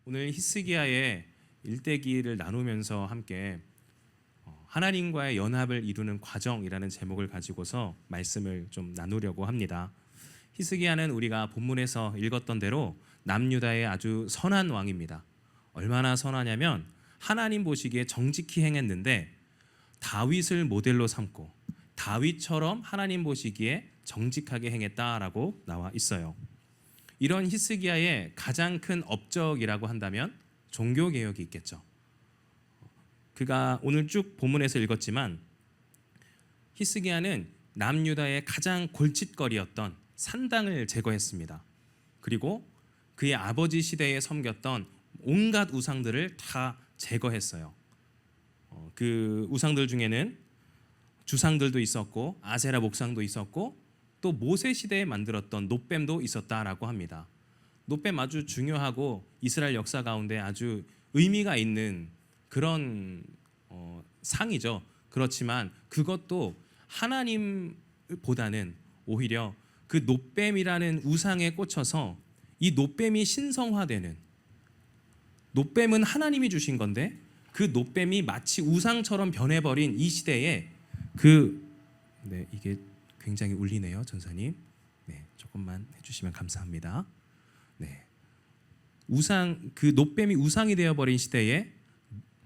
오늘 히스기야의 일대기를 나누면서 함께 하나님과의 연합을 이루는 과정이라는 제목을 가지고서 말씀을 좀 나누려고 합니다. 히스기야는 우리가 본문에서 읽었던 대로 남유다의 아주 선한 왕입니다. 얼마나 선하냐면 하나님 보시기에 정직히 행했는데 다윗을 모델로 삼고 다윗처럼 하나님 보시기에 정직하게 행했다라고 나와 있어요. 이런 히스기야의 가장 큰 업적이라고 한다면 종교개혁이 있겠죠. 그가 오늘 쭉 본문에서 읽었지만 히스기야는 남유다의 가장 골칫거리였던 산당을 제거했습니다. 그리고 그의 아버지 시대에 섬겼던 온갖 우상들을 다 제거했어요. 그 우상들 중에는 주상들도 있었고 아세라 목상도 있었고 또 모세 시대에 만들었던 놋뱀도 있었다라고 합니다. 놋뱀 아주 중요하고 이스라엘 역사 가운데 아주 의미가 있는 그런 상이죠. 그렇지만 그것도 하나님보다는 오히려 그 놋뱀이라는 우상에 꽂혀서 이 놋뱀이 신성화되는, 놋뱀은 하나님이 주신 건데 그 놋뱀이 마치 우상처럼 변해버린 이 시대에 이게 굉장히 울리네요, 전사님. 조금만 해주시면 감사합니다. 그 놋뱀이 우상이 되어버린 시대에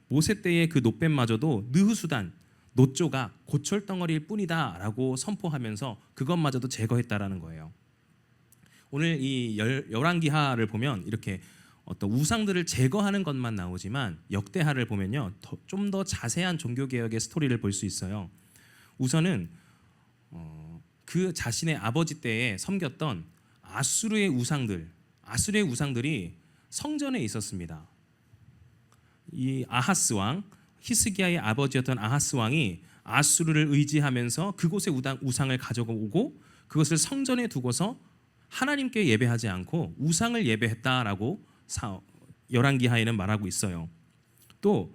모세 때의 그 놋뱀마저도 느흐수단, 놋조가 고철덩어리일 뿐이다라고 선포하면서 그것마저도 제거했다라는 거예요. 오늘 이 열왕기하를 보면 이렇게 어떤 우상들을 제거하는 것만 나오지만 역대하를 보면요, 좀 더 자세한 종교개혁의 스토리를 볼 수 있어요. 우선은 그 자신의 아버지 때에 섬겼던 아수르의 우상들이 성전에 있었습니다. 이 아하스 왕, 히스기야의 아버지였던 아하스 왕이 아수르를 의지하면서 그곳의 우상을 가져오고 그것을 성전에 두고서 하나님께 예배하지 않고 우상을 예배했다라고 열왕기하에는 말하고 있어요. 또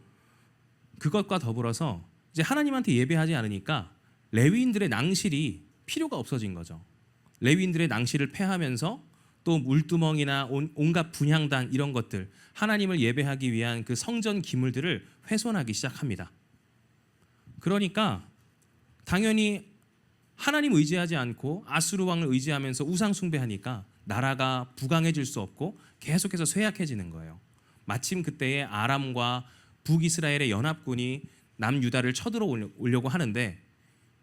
그것과 더불어서 이제 하나님한테 예배하지 않으니까 레위인들의 낭실이 필요가 없어진 거죠. 레위인들의 낭실을 폐하면서 또 물두멍이나 온갖 분향단 이런 것들, 하나님을 예배하기 위한 그 성전 기물들을 훼손하기 시작합니다. 그러니까 당연히 하나님 의지하지 않고 아수르 왕을 의지하면서 우상 숭배하니까 나라가 부강해질 수 없고 계속해서 쇠약해지는 거예요. 마침 그때에 아람과 북이스라엘의 연합군이 남유다를 쳐들어오려고 하는데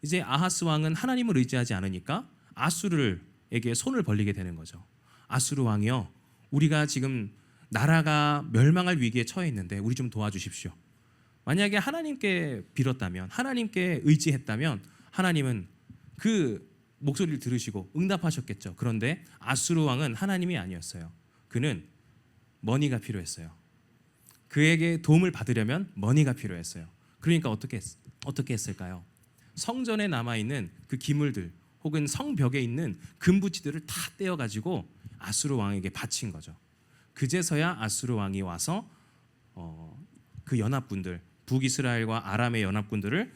이제 아하스 왕은 하나님을 의지하지 않으니까 아수르에게 손을 벌리게 되는 거죠. 아수르 왕이요, 우리가 지금 나라가 멸망할 위기에 처해 있는데 우리 좀 도와주십시오. 만약에 하나님께 빌었다면, 하나님께 의지했다면 하나님은 그 목소리를 들으시고 응답하셨겠죠. 그런데 아수르 왕은 하나님이 아니었어요. 그는 머니가 필요했어요. 그에게 도움을 받으려면 머니가 필요했어요. 그러니까 어떻게 했을까요? 성전에 남아있는 그 기물들 혹은 성벽에 있는 금부치들을 다 떼어가지고 아수르 왕에게 바친 거죠. 그제서야 아수르 왕이 와서 그 연합군들, 북이스라엘과 아람의 연합군들을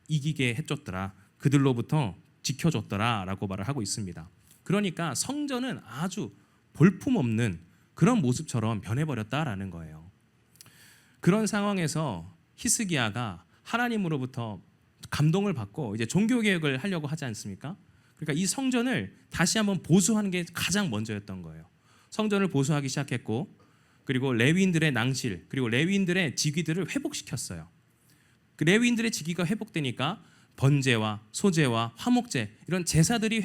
이기게 해줬더라, 그들로부터 지켜줬더라라고 말을 하고 있습니다. 그러니까 성전은 아주 볼품없는 그런 모습처럼 변해버렸다라는 거예요. 그런 상황에서 히스기야가 하나님으로부터 감동을 받고 이제 종교개혁을 하려고 하지 않습니까? 그러니까 이 성전을 다시 한번 보수하는 게 가장 먼저였던 거예요. 성전을 보수하기 시작했고, 그리고 레위인들의 낭실, 그리고 레위인들의 직위들을 회복시켰어요. 그 레위인들의 직위가 회복되니까 번제와 소제와 화목제 이런 제사들이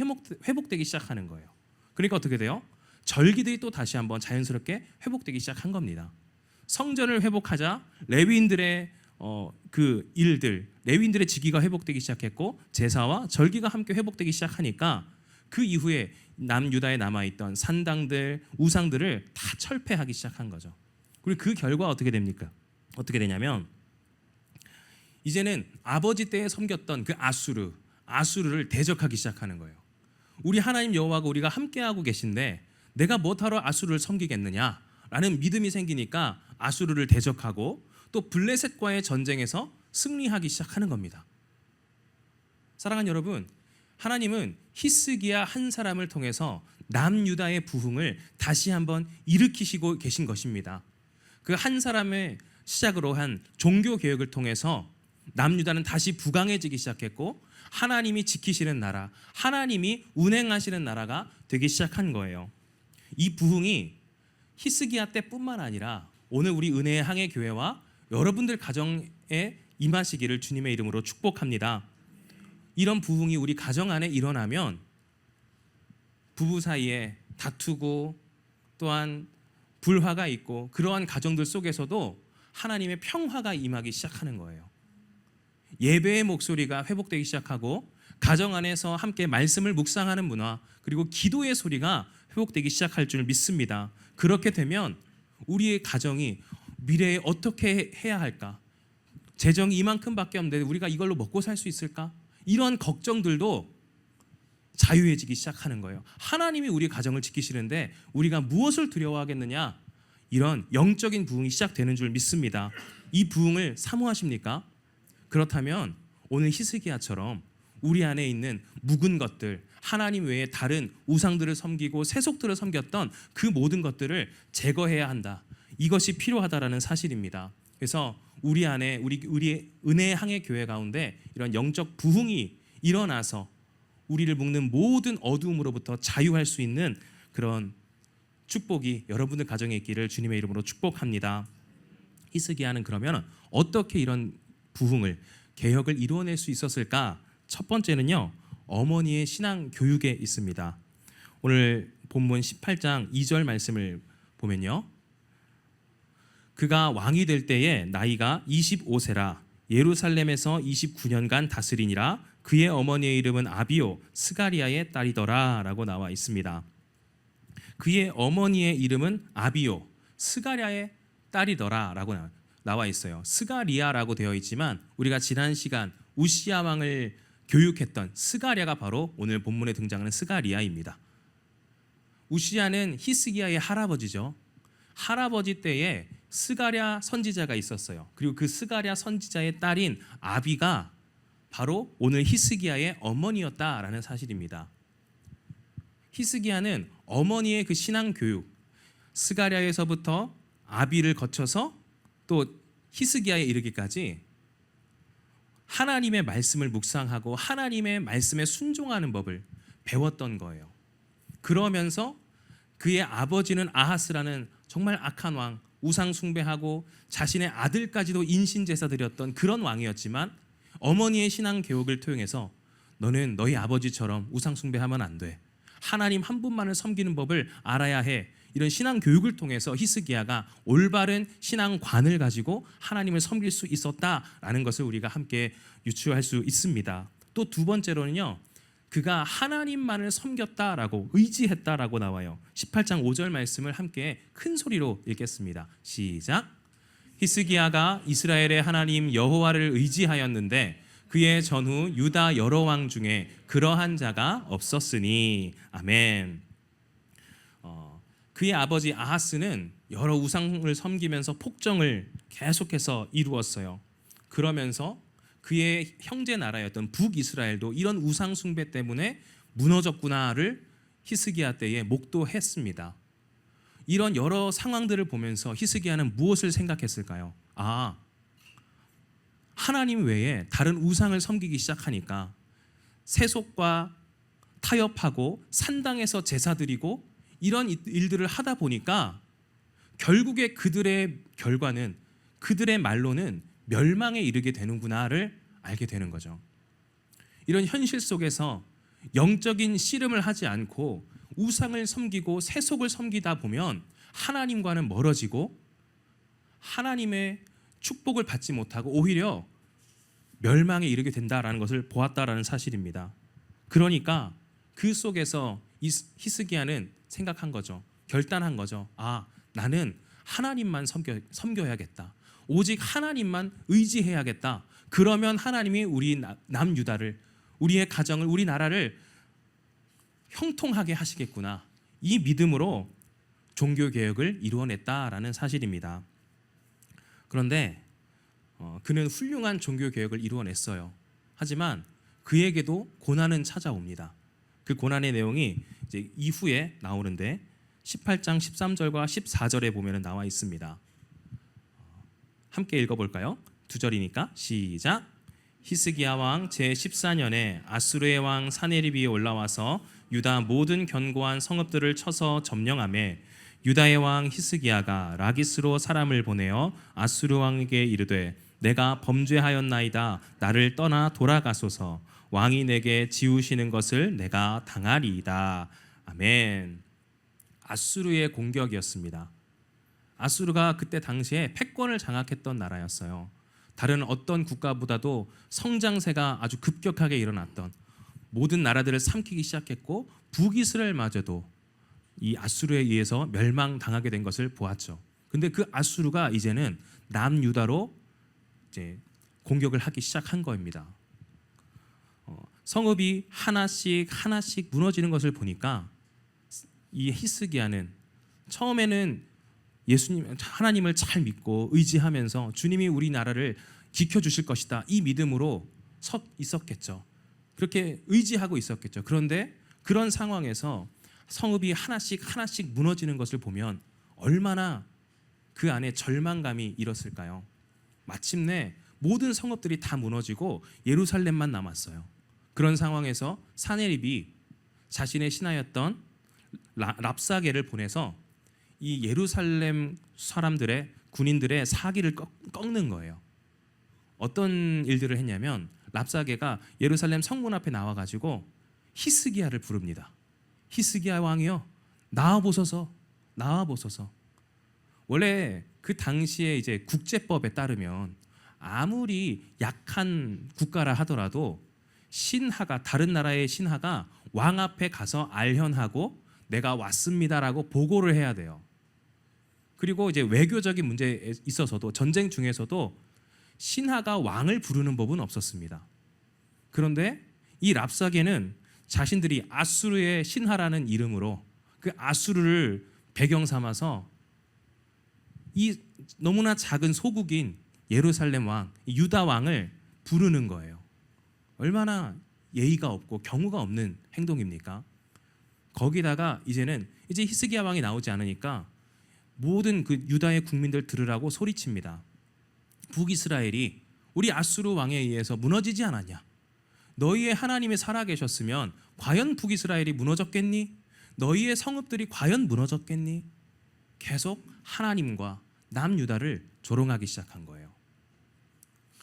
회복되기 시작하는 거예요. 그러니까 어떻게 돼요? 절기들이 또 다시 한번 자연스럽게 회복되기 시작한 겁니다. 성전을 회복하자 레위인들의 그 일들, 레위인들의 직위가 회복되기 시작했고 제사와 절기가 함께 회복되기 시작하니까 그 이후에 남유다에 남아있던 산당들, 우상들을 다 철폐하기 시작한 거죠. 그리고 그 결과 어떻게 됩니까? 어떻게 되냐면 이제는 아버지 때에 섬겼던 그 아수르를 대적하기 시작하는 거예요. 우리 하나님 여호와가 우리가 함께하고 계신데 내가 뭐하러 아수르를 섬기겠느냐라는 믿음이 생기니까 아수르를 대적하고 또 블레셋과의 전쟁에서 승리하기 시작하는 겁니다. 사랑하는 여러분, 하나님은 히스기야 한 사람을 통해서 남유다의 부흥을 다시 한번 일으키시고 계신 것입니다. 그 한 사람의 시작으로 한 종교 개혁을 통해서 남유다는 다시 부강해지기 시작했고 하나님이 지키시는 나라, 하나님이 운행하시는 나라가 되기 시작한 거예요. 이 부흥이 히스기야 때뿐만 아니라 오늘 우리 은혜의 항해 교회와 여러분들 가정에 임하시기를 주님의 이름으로 축복합니다. 이런 부흥이 우리 가정 안에 일어나면 부부 사이에 다투고 또한 불화가 있고 그러한 가정들 속에서도 하나님의 평화가 임하기 시작하는 거예요. 예배의 목소리가 회복되기 시작하고 가정 안에서 함께 말씀을 묵상하는 문화 그리고 기도의 소리가 회복되기 시작할 줄 믿습니다. 그렇게 되면 우리의 가정이 미래에 어떻게 해야 할까? 재정이 이만큼밖에 없는데 우리가 이걸로 먹고 살 수 있을까? 이런 걱정들도 자유해지기 시작하는 거예요. 하나님이 우리 가정을 지키시는데 우리가 무엇을 두려워하겠느냐? 이런 영적인 부흥이 시작되는 줄 믿습니다. 이 부흥을 사모하십니까? 그렇다면 오늘 히스기야처럼 우리 안에 있는 묵은 것들, 하나님 외에 다른 우상들을 섬기고 세속들을 섬겼던 그 모든 것들을 제거해야 한다. 이것이 필요하다라는 사실입니다. 그래서 우리 안에 우리 은혜의 항해 교회 가운데 이런 영적 부흥이 일어나서 우리를 묶는 모든 어두움으로부터 자유할 수 있는 그런 축복이 여러분들 가정에 있기를 주님의 이름으로 축복합니다. 히스기야는 그러면 어떻게 이런 부흥을 개혁을 이루어낼 수 있었을까? 첫 번째는요, 어머니의 신앙 교육에 있습니다. 오늘 본문 18장 2절 말씀을 보면요, 그가 왕이 될 때에 나이가 25세라 예루살렘에서 29년간 다스리니라. 그의 어머니의 이름은 아비요 스가리아의 딸이더라 라고 나와 있습니다. 그의 어머니의 이름은 아비요 스가리아의 딸이더라 라고 나와 있어요. 스가리아라고 되어 있지만 우리가 지난 시간 우시야 왕을 교육했던 스가랴가 바로 오늘 본문에 등장하는 스가리아입니다. 우시야는 히스기야의 할아버지죠. 할아버지 때에 스가랴 선지자가 있었어요. 그리고 그 스가랴 선지자의 딸인 아비가 바로 오늘 히스기야의 어머니였다라는 사실입니다. 히스기야는 어머니의 그 신앙 교육, 스가랴에서부터 아비를 거쳐서 또 히스기야에 이르기까지 하나님의 말씀을 묵상하고 하나님의 말씀에 순종하는 법을 배웠던 거예요. 그러면서 그의 아버지는 아하스라는 정말 악한 왕, 우상 숭배하고 자신의 아들까지도 인신제사 드렸던 그런 왕이었지만 어머니의 신앙 교육을 통해서 너는 너희 아버지처럼 우상 숭배하면 안 돼. 하나님 한 분만을 섬기는 법을 알아야 해. 이런 신앙 교육을 통해서 히스기야가 올바른 신앙관을 가지고 하나님을 섬길 수 있었다라는 것을 우리가 함께 유추할 수 있습니다. 또 두 번째로는요, 그가 하나님만을 섬겼다라고 의지했다라고 나와요. 18장 5절 말씀을 함께 큰 소리로 읽겠습니다. 시작. 히스기야가 이스라엘의 하나님 여호와를 의지하였는데 그의 전후 유다 여러 왕 중에 그러한 자가 없었으니. 아멘. 그의 아버지 아하스는 여러 우상을 섬기면서 폭정을 계속해서 이루었어요. 그러면서 그의 형제 나라였던 북이스라엘도 이런 우상 숭배 때문에 무너졌구나를 히스기야 때에 목도했습니다. 이런 여러 상황들을 보면서 히스기야는 무엇을 생각했을까요? 하나님 외에 다른 우상을 섬기기 시작하니까 세속과 타협하고 산당에서 제사 드리고 이런 일들을 하다 보니까 결국에 그들의 결과는, 그들의 말로는 멸망에 이르게 되는구나를 알게 되는 거죠. 이런 현실 속에서 영적인 씨름을 하지 않고 우상을 섬기고 세속을 섬기다 보면 하나님과는 멀어지고 하나님의 축복을 받지 못하고 오히려 멸망에 이르게 된다라는 것을 보았다라는 사실입니다. 그러니까 그 속에서 히스기야는 생각한 거죠. 결단한 거죠. 나는 하나님만 섬겨야겠다. 오직 하나님만 의지해야겠다. 그러면 하나님이 우리 남유다를, 우리의 가정을, 우리 나라를 형통하게 하시겠구나. 이 믿음으로 종교개혁을 이루어냈다라는 사실입니다. 그런데 그는 훌륭한 종교개혁을 이루어냈어요. 하지만 그에게도 고난은 찾아옵니다. 그 고난의 내용이 이제 이후에 나오는데 18장 13절과 14절에 보면은 나와 있습니다. 함께 읽어볼까요? 2절이니까 시작. 히스기야 왕 제14년에 아수르의 왕 사네립이 올라와서 유다 모든 견고한 성읍들을 쳐서 점령하매 유다의 왕 히스기야가 라기스로 사람을 보내어 아수르 왕에게 이르되 내가 범죄하였나이다. 나를 떠나 돌아가소서. 왕이 내게 지우시는 것을 내가 당하리이다. 아멘. 아수르의 공격이었습니다. 아수르가 그때 당시에 패권을 장악했던 나라였어요. 다른 어떤 국가보다도 성장세가 아주 급격하게 일어났던, 모든 나라들을 삼키기 시작했고 북이스라엘마저도 이 아수르에 의해서 멸망당하게 된 것을 보았죠. 근데 그 아수르가 이제는 남유다로 이제 공격을 하기 시작한 겁니다. 성읍이 하나씩 하나씩 무너지는 것을 보니까 이 히스기야는 처음에는 예수님 하나님을 잘 믿고 의지하면서 주님이 우리 나라를 지켜주실 것이다, 이 믿음으로 서 있었겠죠. 그렇게 의지하고 있었겠죠. 그런데 그런 상황에서 성읍이 하나씩 하나씩 무너지는 것을 보면 얼마나 그 안에 절망감이 일었을까요? 마침내 모든 성읍들이 다 무너지고 예루살렘만 남았어요. 그런 상황에서 사네립이 자신의 신하였던 랍사게를 보내서 이 예루살렘 사람들의 군인들의 사기를 꺾는 거예요. 어떤 일들을 했냐면 랍사게가 예루살렘 성문 앞에 나와가지고 히스기야를 부릅니다. 히스기야 왕이여, 나와보소서, 나와보소서. 원래 그 당시에 이제 국제법에 따르면 아무리 약한 국가라 하더라도 신하가, 다른 나라의 신하가 왕 앞에 가서 알현하고 내가 왔습니다라고 보고를 해야 돼요. 그리고 이제 외교적인 문제에 있어서도, 전쟁 중에서도 신하가 왕을 부르는 법은 없었습니다. 그런데 이 랍사게는 자신들이 아수르의 신하라는 이름으로 그 아수르를 배경 삼아서 이 너무나 작은 소국인 예루살렘 왕, 유다 왕을 부르는 거예요. 얼마나 예의가 없고 경우가 없는 행동입니까? 거기다가 이제 히스기야 왕이 나오지 않으니까 모든 그 유다의 국민들 들으라고 소리칩니다. 북이스라엘이 우리 아수르 왕에 의해서 무너지지 않았냐? 너희의 하나님이 살아계셨으면 과연 북이스라엘이 무너졌겠니? 너희의 성읍들이 과연 무너졌겠니? 계속 하나님과 남유다를 조롱하기 시작한 거예요.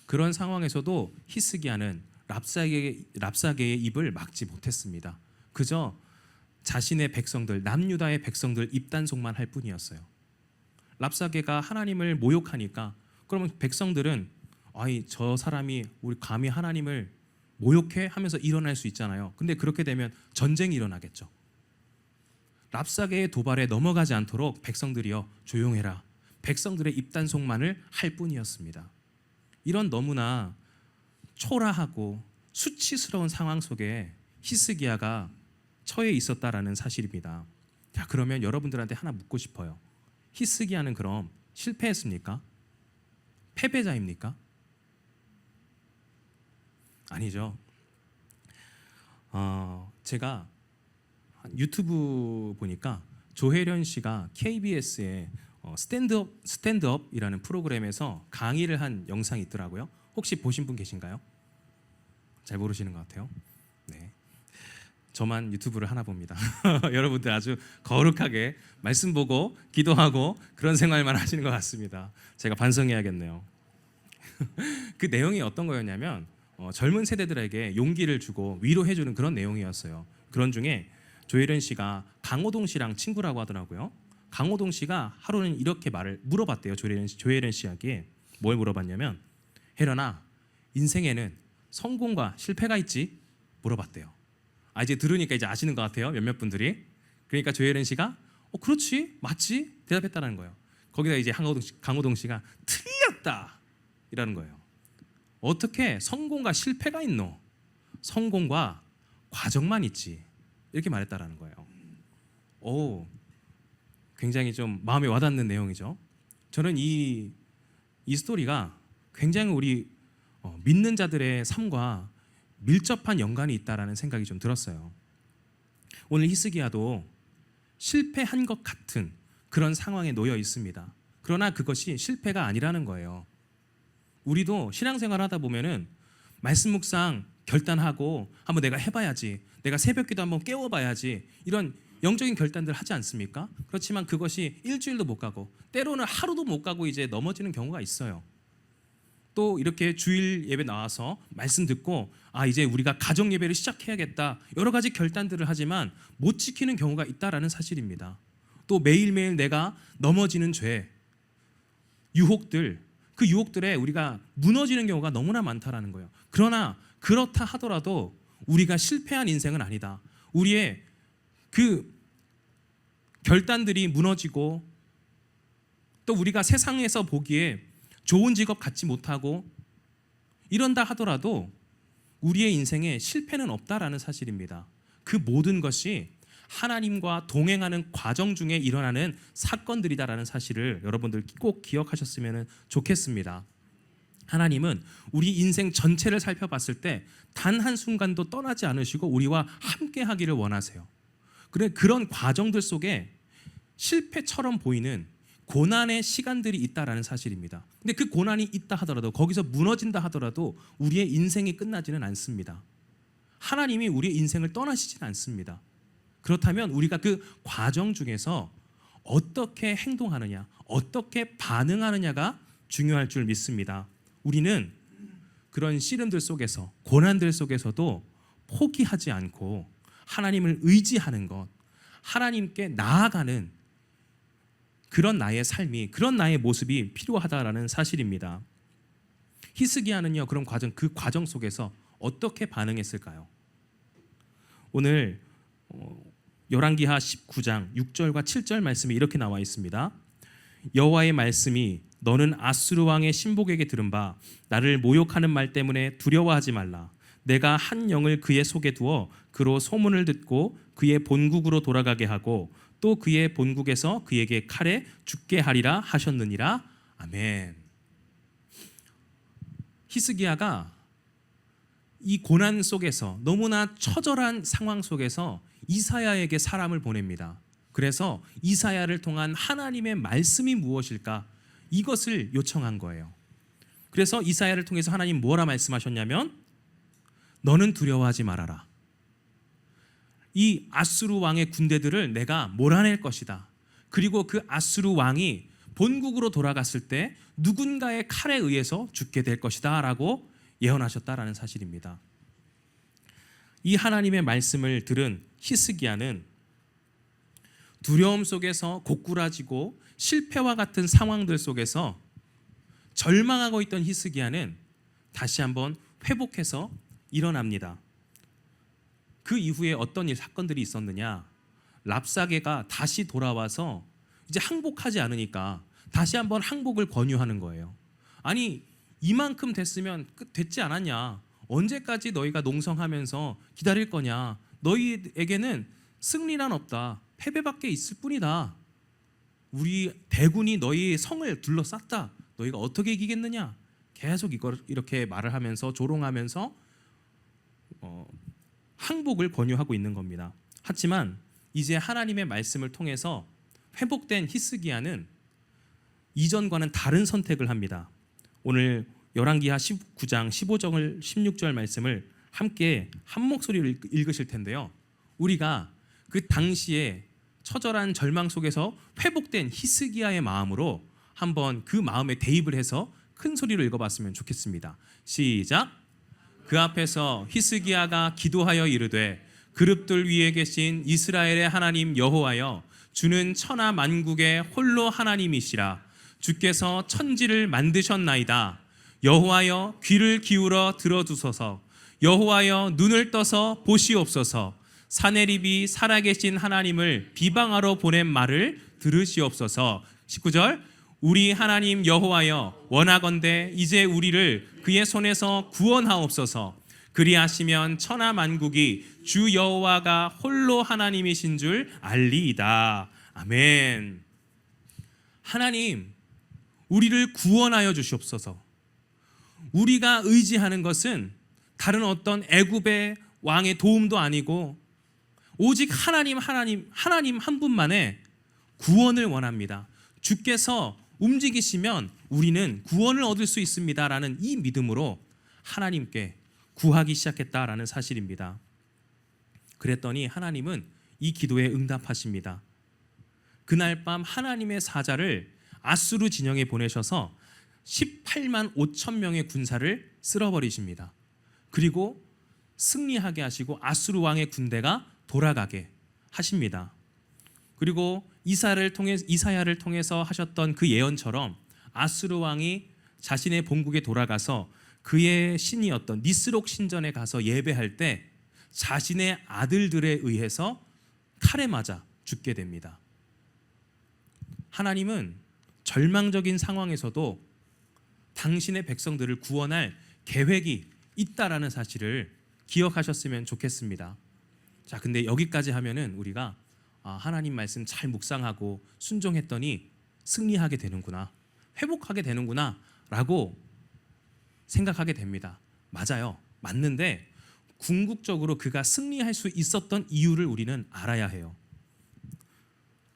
그런 상황에서도 히스기야는 랍사게의 입을 막지 못했습니다. 그저 자신의 백성들, 남유다의 백성들 입단속만 할 뿐이었어요. 랍사게가 하나님을 모욕하니까 그러면 백성들은 아이, 저 사람이 우리 감히 하나님을 모욕해? 하면서 일어날 수 있잖아요. 근데 그렇게 되면 전쟁이 일어나겠죠. 랍사게의 도발에 넘어가지 않도록 백성들이여 조용해라, 백성들의 입단속만을 할 뿐이었습니다. 이런 너무나 초라하고 수치스러운 상황 속에 히스기야가 처해 있었다라는 사실입니다. 자, 그러면 여러분들한테 하나 묻고 싶어요. 히스기야는 그럼 실패했습니까? 패배자입니까? 아니죠. 제가 유튜브 보니까 조혜련 씨가 KBS의 스탠드업이라는 프로그램에서 강의를 한 영상이 있더라고요. 혹시 보신 분 계신가요? 잘 모르시는 것 같아요. 네, 저만 유튜브를 하나 봅니다. 여러분들 아주 거룩하게 말씀 보고 기도하고 그런 생활만 하시는 것 같습니다. 제가 반성해야겠네요. 그 내용이 어떤 거였냐면 젊은 세대들에게 용기를 주고 위로해주는 그런 내용이었어요. 그런 중에 조혜련 씨가 강호동 씨랑 친구라고 하더라고요. 강호동 씨가 하루는 이렇게 물어봤대요. 조혜련 씨에게 뭘 물어봤냐면, 혜련아, 인생에는 성공과 실패가 있지? 물어봤대요. 이제 들으니까 이제 아시는 것 같아요. 몇몇 분들이. 그러니까 조혜련 씨가 그렇지, 맞지? 대답했다는 거예요. 거기다 이제 강호동 씨가 틀렸다 이라는 거예요. 어떻게 성공과 실패가 있노? 성공과 과정만 있지. 이렇게 말했다라는 거예요. 굉장히 좀 마음에 와닿는 내용이죠. 저는 이 스토리가 굉장히 우리 믿는 자들의 삶과 밀접한 연관이 있다라는 생각이 좀 들었어요. 오늘 히스기야도 실패한 것 같은 그런 상황에 놓여 있습니다. 그러나 그것이 실패가 아니라는 거예요. 우리도 신앙생활 하다 보면은 말씀 묵상 결단하고 한번 내가 해봐야지, 내가 새벽기도 한번 깨워봐야지, 이런 영적인 결단들 하지 않습니까? 그렇지만 그것이 일주일도 못 가고 때로는 하루도 못 가고 이제 넘어지는 경우가 있어요. 또 이렇게 주일 예배 나와서 말씀 듣고 이제 우리가 가정 예배를 시작해야겠다, 여러 가지 결단들을 하지만 못 지키는 경우가 있다라는 사실입니다. 또 매일매일 내가 넘어지는 죄, 유혹들, 그 유혹들에 우리가 무너지는 경우가 너무나 많다라는 거예요. 그러나 그렇다 하더라도 우리가 실패한 인생은 아니다. 우리의 그 결단들이 무너지고 또 우리가 세상에서 보기에 좋은 직업 갖지 못하고 이런다 하더라도 우리의 인생에 실패는 없다라는 사실입니다. 그 모든 것이 하나님과 동행하는 과정 중에 일어나는 사건들이다라는 사실을 여러분들 꼭 기억하셨으면 좋겠습니다. 하나님은 우리 인생 전체를 살펴봤을 때 단 한순간도 떠나지 않으시고 우리와 함께 하기를 원하세요. 그런 과정들 속에 실패처럼 보이는 고난의 시간들이 있다라는 사실입니다. 근데 그 고난이 있다 하더라도, 거기서 무너진다 하더라도 우리의 인생이 끝나지는 않습니다. 하나님이 우리의 인생을 떠나시지는 않습니다. 그렇다면 우리가 그 과정 중에서 어떻게 행동하느냐, 어떻게 반응하느냐가 중요할 줄 믿습니다. 우리는 그런 씨름들 속에서, 고난들 속에서도 포기하지 않고 하나님을 의지하는 것, 하나님께 나아가는 그런 나의 삶이, 그런 나의 모습이 필요하다라는 사실입니다. 히스기야는요, 그 과정 속에서 어떻게 반응했을까요? 오늘 열왕기하 19장 6절과 7절 말씀이 이렇게 나와 있습니다. 여호와의 말씀이 너는 아수르 왕의 신복에게 들은 바 나를 모욕하는 말 때문에 두려워하지 말라. 내가 한 영을 그의 속에 두어 그로 소문을 듣고 그의 본국으로 돌아가게 하고 또 그의 본국에서 그에게 칼에 죽게 하리라 하셨느니라. 아멘. 히스기야가 이 고난 속에서, 너무나 처절한 상황 속에서 이사야에게 사람을 보냅니다. 그래서 이사야를 통한 하나님의 말씀이 무엇일까, 이것을 요청한 거예요. 그래서 이사야를 통해서 하나님 뭐라 말씀하셨냐면, 너는 두려워하지 말아라. 이 아수르 왕의 군대들을 내가 몰아낼 것이다. 그리고 그 아수르 왕이 본국으로 돌아갔을 때 누군가의 칼에 의해서 죽게 될 것이다 라고 예언하셨다라는 사실입니다. 이 하나님의 말씀을 들은 히스기야는 두려움 속에서 고꾸라지고 실패와 같은 상황들 속에서 절망하고 있던 히스기야는 다시 한번 회복해서 일어납니다. 그 이후에 어떤 사건들이 있었느냐, 랍사게가 다시 돌아와서 이제 항복하지 않으니까 다시 한번 항복을 권유하는 거예요. 아니, 이만큼 됐으면 됐지 않았냐, 언제까지 너희가 농성하면서 기다릴 거냐, 너희에게는 승리란 없다, 패배밖에 있을 뿐이다. 우리 대군이 너희 성을 둘러쌌다. 너희가 어떻게 이기겠느냐. 계속 이렇게 말을 하면서 조롱하면서 항복을 권유하고 있는 겁니다. 하지만 이제 하나님의 말씀을 통해서 회복된 히스기야는 이전과는 다른 선택을 합니다. 오늘 열왕기하 19장 15절 16절 말씀을 함께 한 목소리로 읽으실 텐데요. 우리가 그 당시에 처절한 절망 속에서 회복된 히스기야의 마음으로 한번 그 마음에 대입을 해서 큰 소리로 읽어봤으면 좋겠습니다. 시작. 그 앞에서 히스기야가 기도하여 이르되 그룹들 위에 계신 이스라엘의 하나님 여호와여, 주는 천하 만국의 홀로 하나님이시라. 주께서 천지를 만드셨나이다. 여호와여, 귀를 기울여 들어주소서. 여호와여, 눈을 떠서 보시옵소서. 사내립이 살아계신 하나님을 비방하러 보낸 말을 들으시옵소서. 19절. 우리 하나님 여호와여, 원하건대 이제 우리를 그의 손에서 구원하옵소서. 그리하시면 천하 만국이 주 여호와가 홀로 하나님이신 줄 알리이다. 아멘. 하나님, 우리를 구원하여 주시옵소서. 우리가 의지하는 것은 다른 어떤 애굽의 왕의 도움도 아니고 오직 하나님 한 분만의 구원을 원합니다. 주께서 움직이시면 우리는 구원을 얻을 수 있습니다라는 이 믿음으로 하나님께 구하기 시작했다라는 사실입니다. 그랬더니 하나님은 이 기도에 응답하십니다. 그날 밤 하나님의 사자를 아수르 진영에 보내셔서 18만 5천 명의 군사를 쓸어버리십니다. 그리고 승리하게 하시고 아수르 왕의 군대가 돌아가게 하십니다. 그리고 이사야를 통해서 하셨던 그 예언처럼 아수르 왕이 자신의 본국에 돌아가서 그의 신이었던 니스록 신전에 가서 예배할 때 자신의 아들들에 의해서 칼에 맞아 죽게 됩니다. 하나님은 절망적인 상황에서도 당신의 백성들을 구원할 계획이 있다라는 사실을 기억하셨으면 좋겠습니다. 자, 근데 여기까지 하면은 우리가 하나님 말씀 잘 묵상하고 순종했더니 승리하게 되는구나, 회복하게 되는구나 라고 생각하게 됩니다. 맞아요. 맞는데 궁극적으로 그가 승리할 수 있었던 이유를 우리는 알아야 해요.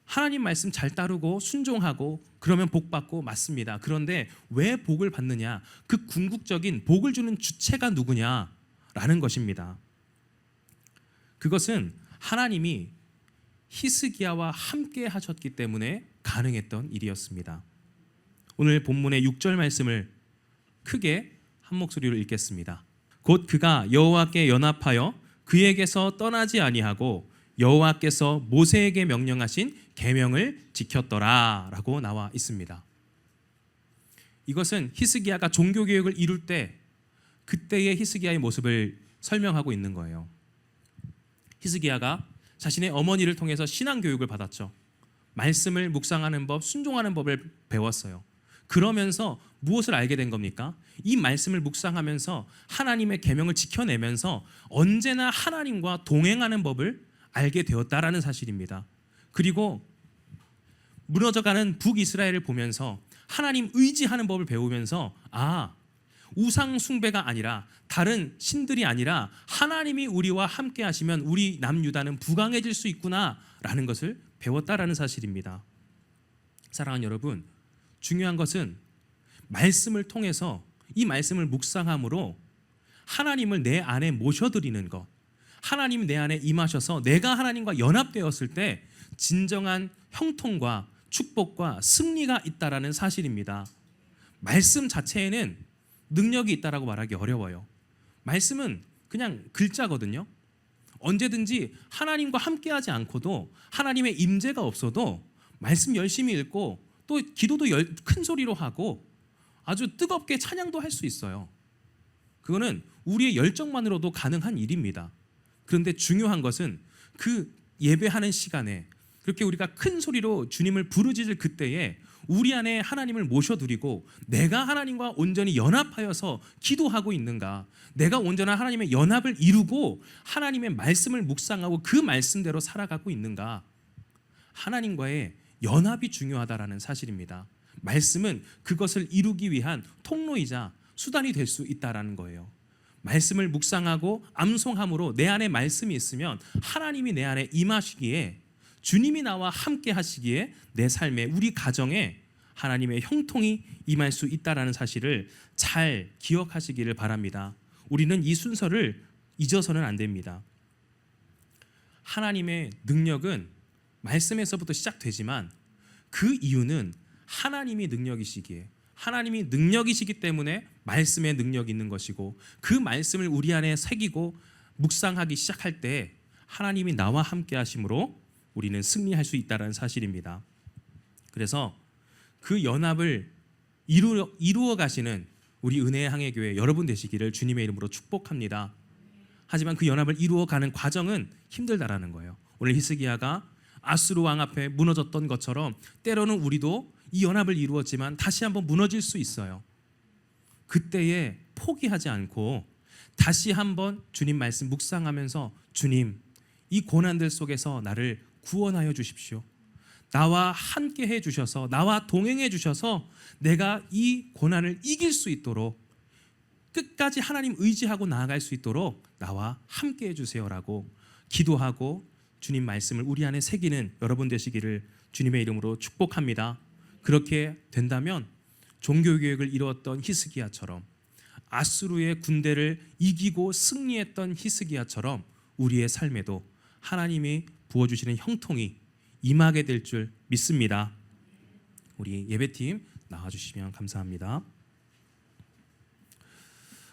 하나님 말씀 잘 따르고 순종하고 그러면 복 받고 맞습니다. 그런데 왜 복을 받느냐? 그 궁극적인 복을 주는 주체가 누구냐라는 것입니다. 그것은 하나님이 히스기야와 함께 하셨기 때문에 가능했던 일이었습니다. 오늘 본문의 6절 말씀을 크게 한 목소리로 읽겠습니다. 곧 그가 여호와께 연합하여 그에게서 떠나지 아니하고 여호와께서 모세에게 명령하신 계명을 지켰더라라고 나와 있습니다. 이것은 히스기야가 종교 개혁을 이룰 때 그때의 히스기야의 모습을 설명하고 있는 거예요. 히스기야가 자신의 어머니를 통해서 신앙 교육을 받았죠. 말씀을 묵상하는 법, 순종하는 법을 배웠어요. 그러면서 무엇을 알게 된 겁니까? 이 말씀을 묵상하면서 하나님의 계명을 지켜내면서 언제나 하나님과 동행하는 법을 알게 되었다라는 사실입니다. 그리고 무너져가는 북이스라엘을 보면서 하나님 의지하는 법을 배우면서 우상 숭배가 아니라 다른 신들이 아니라 하나님이 우리와 함께 하시면 우리 남유다는 부강해질 수 있구나라는 것을 배웠다라는 사실입니다. 사랑하는 여러분, 중요한 것은 말씀을 통해서 이 말씀을 묵상함으로 하나님을 내 안에 모셔드리는 것, 하나님이 내 안에 임하셔서 내가 하나님과 연합되었을 때 진정한 형통과 축복과 승리가 있다라는 사실입니다. 말씀 자체에는 능력이 있다라고 말하기 어려워요. 말씀은 그냥 글자거든요. 언제든지 하나님과 함께하지 않고도 하나님의 임재가 없어도 말씀 열심히 읽고 또 기도도 큰 소리로 하고 아주 뜨겁게 찬양도 할 수 있어요. 그거는 우리의 열정만으로도 가능한 일입니다. 그런데 중요한 것은 그 예배하는 시간에 그렇게 우리가 큰 소리로 주님을 부르짖을 그때에 우리 안에 하나님을 모셔드리고 내가 하나님과 온전히 연합하여서 기도하고 있는가, 내가 온전한 하나님의 연합을 이루고 하나님의 말씀을 묵상하고 그 말씀대로 살아가고 있는가, 하나님과의 연합이 중요하다라는 사실입니다. 말씀은 그것을 이루기 위한 통로이자 수단이 될 수 있다라는 거예요. 말씀을 묵상하고 암송함으로 내 안에 말씀이 있으면 하나님이 내 안에 임하시기에, 주님이 나와 함께 하시기에 내 삶에, 우리 가정에 하나님의 형통이 임할 수 있다라는 사실을 잘 기억하시기를 바랍니다. 우리는 이 순서를 잊어서는 안 됩니다. 하나님의 능력은 말씀에서부터 시작되지만 그 이유는 하나님이 능력이시기에, 하나님이 능력이시기 때문에 말씀에 능력이 있는 것이고, 그 말씀을 우리 안에 새기고 묵상하기 시작할 때 하나님이 나와 함께 하심으로 우리는 승리할 수 있다는 사실입니다. 그래서 그 연합을 이루어 가시는 우리 은혜의 항해교회 여러분 되시기를 주님의 이름으로 축복합니다. 하지만 그 연합을 이루어 가는 과정은 힘들다라는 거예요. 오늘 히스기야가 아수르 왕 앞에 무너졌던 것처럼 때로는 우리도 이 연합을 이루었지만 다시 한번 무너질 수 있어요. 그때에 포기하지 않고 다시 한번 주님 말씀 묵상하면서, 주님, 이 고난들 속에서 나를 구원하여 주십시오. 나와 함께 해 주셔서, 나와 동행해 주셔서 내가 이 고난을 이길 수 있도록, 끝까지 하나님 의지하고 나아갈 수 있도록 나와 함께 해 주세요라고 기도하고 주님 말씀을 우리 안에 새기는 여러분 되시기를 주님의 이름으로 축복합니다. 그렇게 된다면 종교개혁을 이루었던 히스기야처럼, 아수르의 군대를 이기고 승리했던 히스기야처럼 우리의 삶에도 하나님이 부어주시는 형통이 임하게 될 줄 믿습니다. 우리 예배팀 나와주시면 감사합니다.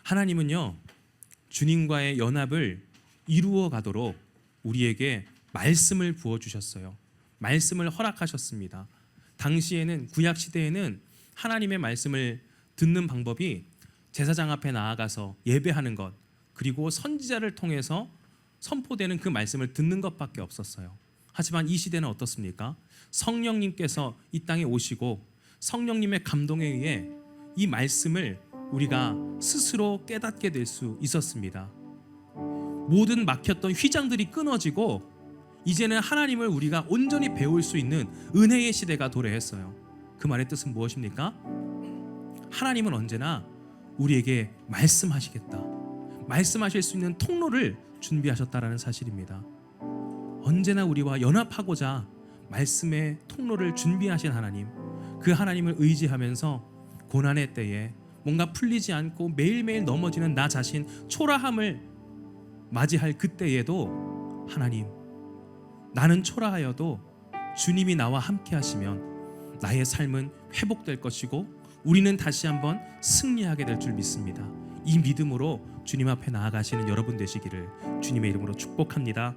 하나님은요, 주님과의 연합을 이루어 가도록 우리에게 말씀을 부어주셨어요. 말씀을 허락하셨습니다. 당시에는, 구약 시대에는 하나님의 말씀을 듣는 방법이 제사장 앞에 나아가서 예배하는 것, 그리고 선지자를 통해서 선포되는 그 말씀을 듣는 것밖에 없었어요. 하지만 이 시대는 어떻습니까? 성령님께서 이 땅에 오시고 성령님의 감동에 의해 이 말씀을 우리가 스스로 깨닫게 될 수 있었습니다. 모든 막혔던 휘장들이 끊어지고 이제는 하나님을 우리가 온전히 배울 수 있는 은혜의 시대가 도래했어요. 그 말의 뜻은 무엇입니까? 하나님은 언제나 우리에게 말씀하시겠다, 말씀하실 수 있는 통로를 준비하셨다라는 사실입니다. 언제나 우리와 연합하고자 말씀의 통로를 준비하신 하나님, 그 하나님을 의지하면서 고난의 때에 뭔가 풀리지 않고 매일매일 넘어지는 나 자신, 초라함을 맞이할 그때에도 하나님, 나는 초라하여도 주님이 나와 함께 하시면 나의 삶은 회복될 것이고 우리는 다시 한번 승리하게 될 줄 믿습니다. 이 믿음으로 주님 앞에 나아가시는 여러분 되시기를 주님의 이름으로 축복합니다.